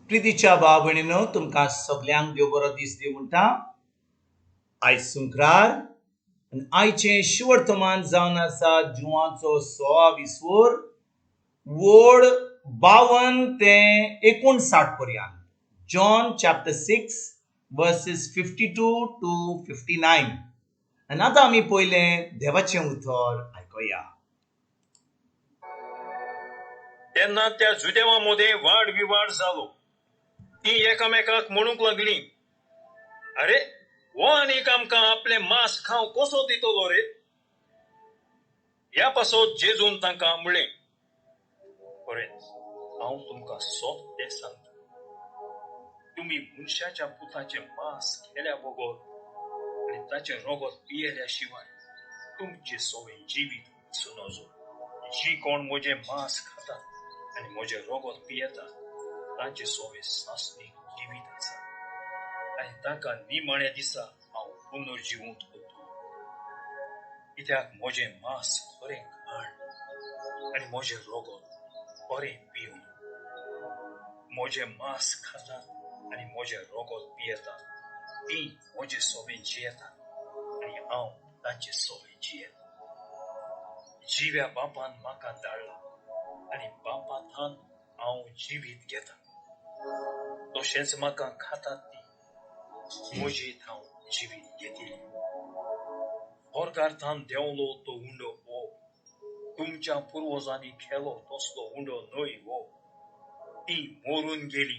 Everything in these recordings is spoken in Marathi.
प्रितीच्या भाव भयणीनो तुमकां सगल्यांक देव बरो दीस दिवं म्हणटा. आयज सुंक्रार आनी आयचें शिवर्तमान जावन आसा जुवाचो 16 वोड 52 ते 59 पर्यंत. John chapter 6 versus 52 to 59. आनी आतां आमी पयलें देवाचें उतर आयकया. तेन्ना त्या जुदेवांमध्ये वाड विवाड जालो. ती एकामेकाक म्हणूंक लागली, अरे वो आनीक आमकां आपले मांस खावंक कसो दितलो रे? ह्या पासत जेजून तांकां म्हणलें, खरेंच हांव तुमकां सोगतें सांगता, तुमी मनशाच्या पुताचें मांस केल्या बगर आनी ताचें रगत पियेल्या शिवाय तुमचे सोवे जिवीत वचूं नजो. जी कोण म्हजें मांस खातात आनी म्हजें रगत पियेतात तांचे सोवे सासणीक जिवीत आसा आनी तांकां निमाण्या दिसा हांव पुनर्जिवंत करतलो. कित्याक म्हजें मांस खरें घाण आनी म्हजें रगत खरें पिवून. म्हजें मांस खातात आनी म्हजें रगत पियेतात तीं म्हजें सोबें जियेतात आनी हांव तांचे सोबें जियेतां. जिव्या बापान म्हाका धाडला आनी बापा थान हांव जिवीत घेता. तशेंच म्हाका खातात ती म्हजेंत हांव जिवीत घेतिलें. स्वर्गार्थान देंवलो तो उंडो हो तुमच्या पुर्वजांनी केलो तसलो उंडो न्हय हो. ती मरून गेली.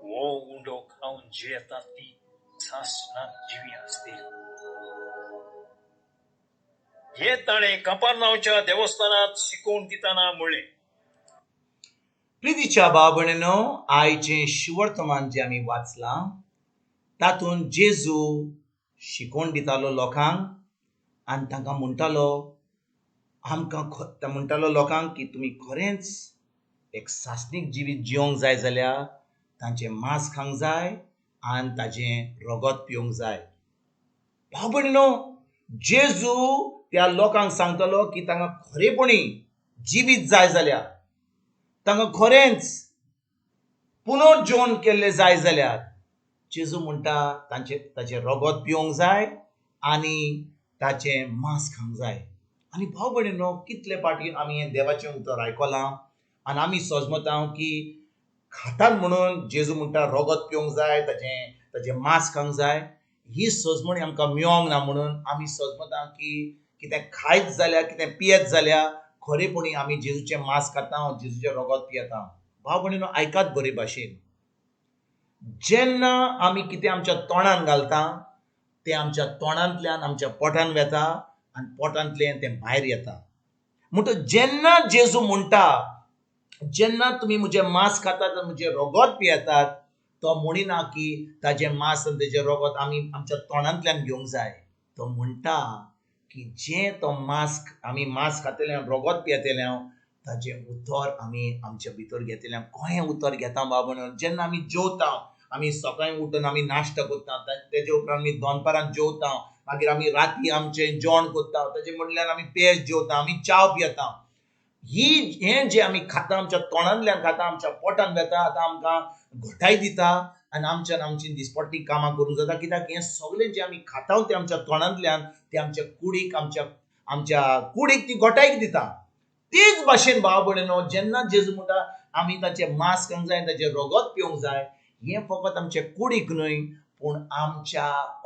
हो उंडो खावन जियेतात ती सासणाक जिवी आसतील. हे ताणें कफरनाहूमच्या देवस्थानांत शिकोवन दितना म्हणलें. प्रितीच्या भाव भयणीनो आयचें शिवर्तमान जें आमी वाचलां तातूंत जेजू शिकोवन दितालो लोकांक आनी तांकां म्हणटालो म्हणटालो लोकांक की तुमी खरेंच एक सासणीक जिवीत जिवंक जाय जाल्यार तांचें मांस खावंक जाय आनी ताजें रगत पिवंक जाय. भाव भयणीनो जेजू त्या लोकांक सांगतालो की तांकां खरेपणी जिवीत जाय जाल्यार तांकां खरेंच पुनर्जीवन केल्लें जाय जाल्यार जेजू म्हणटा ताचें रगत पिवंक जाय आनी ताचें मांस खावंक जाय. आनी भाव भयणीनो कितले फावटी आमी हें देवाचें उतर आयकलां आनी आमी सोजमतां की खातात म्हणून जेजू म्हणटा रगत पिवंक जाय ताचें मांस खावंक जाय. ही सोजमणी आमकां मेळोंक ना म्हणून आमी सोजमतां की कितें खायत जाल्यार कितें पियेत जाल्यार खरेपणी आमी जेजूचें मांस खाता जेजूचें रगत पियेता. भाव भयणीनो आयकात बरे भाशेन जेन्ना आमी कितें आमच्या तोंडान घालता तें आमच्या तोंडांतल्यान आमच्या पोटान वता आनी पोटांतल्यान तें भायर येता. म्हणटच जेन्ना जेजू म्हणटा जेन्ना तुमी म्हजें मांस खातात आनी म्हजें रगत पियेतात तो म्हणिना की ताजें मांस आनी ताजें रगत आमी आमच्या तोंडांतल्यान घेवंक जाय. तो म्हणटा की जें तो आमी मांस खातले आनी रगत पियेतले ताजें उतर आमी आमच्या भितर घेतलें. कहें उतर घेता बाबा जेन्ना आमी जेवता आमी सकाळीं उठून आमी नाश्ता करता तेजे उपरांत आमी दनपारां जेवता मागीर आमी राती आमचें जेवण करता ताजे म्हणल्यार आमी पेज जेवता आमी च्या पियेता. हें जें आमी खाता आमच्या तोंडांतल्यान खाता आमच्या पोटान वता आतां आमकां घटाय दिता आनी आमच्यान आमची दिसपट्टी कामां करूंक जाता. कित्याक हें सगळें जें आमी खाता तें आमच्या तोंडांतल्यान तें आमच्या कुडीक ती घटायक दिता. तेच भाशेन भाव भयणीनो जेन्ना जेजू म्हणटा आमी ताचें मांस खावंक जाय ताचें रगत पिवंक जाय हें फकत आमच्या कुडीक न्हय पूण आमच्या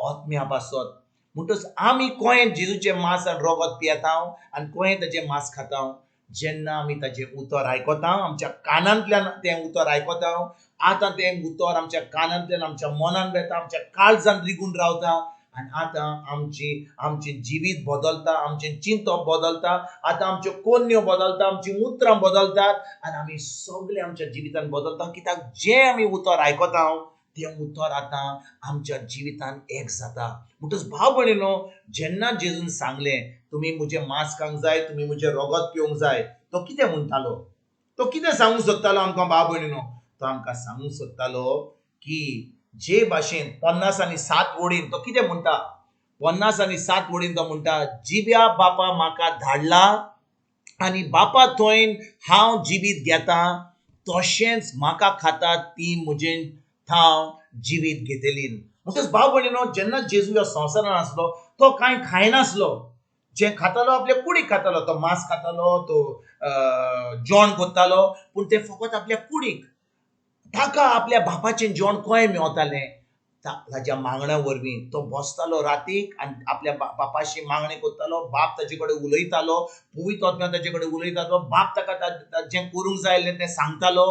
आत्म्या पासत. म्हणटच आमी कहें जेजूचें मांस आनी रगत पियेता आनी कहें ताचें मांस खाता जेन्ना आमी ताचें उतर आयकता आमच्या कानांतल्यान तें उतर आयकता आतां तें उतर आमच्या कानांतल्यान आमच्या मनान वता आमच्या काळजान रिगून रावता आनी आतां आमचें जिवीत बदलता आमचें चिंतप बदलता आतां आमच्यो कोन्यो बदलता आमचीं उतरां बदलतात आनी आमी सगळें आमच्या जिवितान बदलता. कित्याक जें आमी उतर आयकता तें उतर आतां आमच्या जिवितान एक जाता. म्हणटच भाव भयणीनो जेन्ना जेजून सांगलें तुमी म्हजें मांस खावंक जाय तुमी म्हजें रगत पिवंक जाय तो कितें म्हणटालो तो कितें सांगूंक सोदतालो आमकां भाव भयणीनो तो आमकां सांगूंक सोदतालो की जे भाशेन 50 आनी 7 वडीन तो कितें म्हणटा 50 आनी 7 वडीन तो म्हणटा जिव्या बापा म्हाका धाडला आनी बापा थंय हांव जिवीत घेता तशेंच म्हाका खाता ती म्हजें हांव जिवीत घेतलीं. म्हणटच भाव भयणीनो, जेन्ना जेजू ह्या संवसारांत आसलो तो कांय खायनासलो. जे खातालो आपले कुडीक खातालो, तो मांस खातालो, तो जेवण करतालो, पूण ते फकत आपल्या कुडीक. ताका आपल्या बापाचें जेवण कशें मेवतालें ताच्या मागण्या वरवीं. तो बसतालो रातीक आनी आपल्या बापाशी मागणें करतालो. बाप ताचे कडेन उलयतालो, पवित्र आत्मा ताचे कडेन उलयतालो. बाप ताका जें करूंक जाय आसलें तें सांगतालो.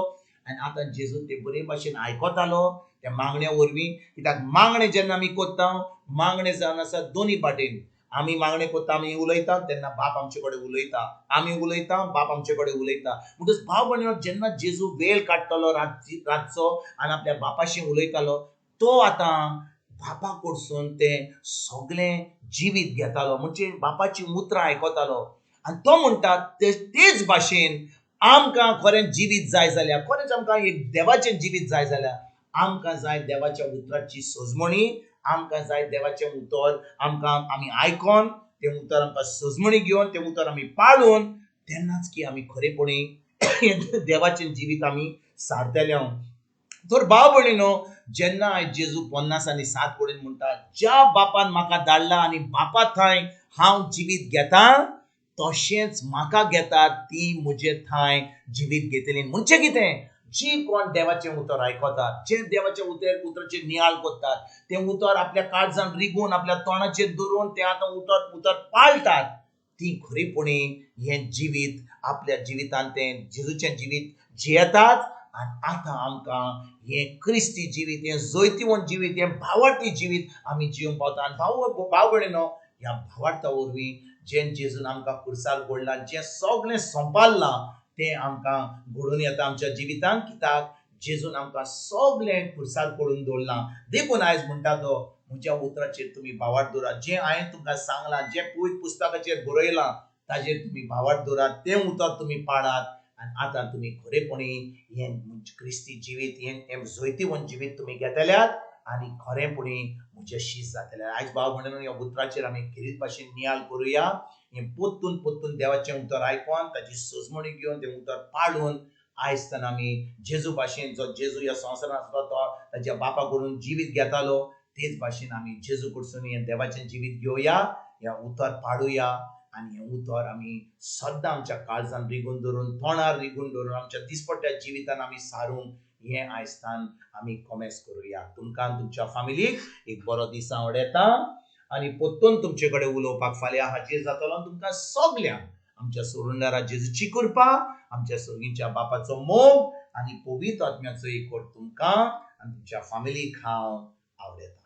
आनी आतां जेजू ते बरे भाशेन आयकतालो त्या मागण्या वरवीं. कित्याक मागणें जेन्ना आमी करता, मागणें जावन आसा दोनी पाटेन. आमी मागणें करता, आमी उलयता तेन्ना बाप आमचे कडेन उलयता. आमी उलयता, बाप आमचे कडेन उलयता. म्हणटच भाव भयणीनो, जेन्ना जेजू वेळ काडटालो रातचो आनी आपल्या बापाशी उलयतालो, तो आतां बापा कडसून तें सगळें जिवीत घेतालो. म्हणजे बापाची उतरां आयकतालो. आनी तो म्हणटा तेच भाशेन आमकां खरें जिवीत जाय जाल्यार, खरेंच आमकां एक देवाचें जिवीत जाय जाल्यार आमकां जाय देवाच्या उतराची सजमणी. आमकां जाय देवाचें उतर आमी आयकोन तें उतर आमकां सजमणी घेवन तें उतर आमी पाळून, तेन्नाच की आमी खरेपणी देवाचें जिवीत आमी सारतले. तर भाव भयणीनो, जेन्ना आयज जेजू 50 आनी 7 पडीन म्हणटा, ज्या बापान म्हाका धाडला आनी बापा थंय हांव जिवीत घेतां, तशेंच म्हाका घेतात ती म्हजे थंय जिवीत घेतलीं. म्हणजे कितें? जी कोण देवाचें उतर आयकतात, जे देवाच्या उतराचेर नियाळ करतात, तें उतर आपल्या काळजान रिगून आपल्या तोंडाचेर धरून तें आतां उतर पाळटात, ती खरीपणी हें जिवीत आपल्या जिवितांत तें जेजूचें जिवीत जियेतात. आनी आतां आमकां हें क्रिस्ती जिवीत, हें जैतिवंत जिवीत, हें भावार्थी जिवीत आमी जिवंक पावता. आनी भाव भयणीनो, ह्या भावार्था वरवीं जें जेजून आमकां खुर्सार घडलां, जें सगळें सांबाळलां, तें आमकां घडून येता आमच्या जिवितांत. कित्याक जेजून आमकां सगळें खुर्सार करून दवरलां. देखून आयज म्हणटा तो, म्हज्या उतराचेर तुमी भावार्थ दवरात. जें हांवें तुमकां सांगलां, जें पवित्र पुस्तकाचेर बरयलां, ताचेर तुमी भावार्थ दवरात, तें उतर तुमी पाळात. आनी आतां तुमी खरेपणी हें क्रिस्ती जिवीत, हें जैतिवंत जिवीत तुमी घेतल्यात आनी खरेपणी म्हजे शीश जातले. आयज भाव भयणीनो, ह्या उतराचेर आमी खेरीत भाशेन नियाळ करुया. हें पोत्तून देवाचें उतर आयकोन ताची सजमणी घेवन तें उतर पाळून आयज तान आमी जेजू भाशेन, जो जेजू ह्या संवसारांत आसलो, तो ताच्या बापा कडून जिवीत घेतालो, तेच भाशेन आमी जेजू कडसून हें देवाचें जिवीत घेवया, हें उतर पाळुया. आनी हें उतर आमी सद्दां आमच्या काळजान रिगून धरून, तोंडार रिगून धरून, आमच्या दिसपट्ट्या जिवितान आमी सारूंक हें आयजतान आमी कोमेस करुया. तुमकां आनी तुमच्या फॅमिलीक एक बरो दीस हांव येता आनी परतून तुमचे कडेन उलोवपाक फाल्यां हाजीर जातलो. तुमकां सगल्यांक आमच्या सोडूनदारा जेजूची कृपा, आमच्या सर्गीच्या बापाचो मोग आनी पवित्र आत्म्याचो एकवट तुमकां आनी तुमच्या फॅमिलीक हांव आवडयता.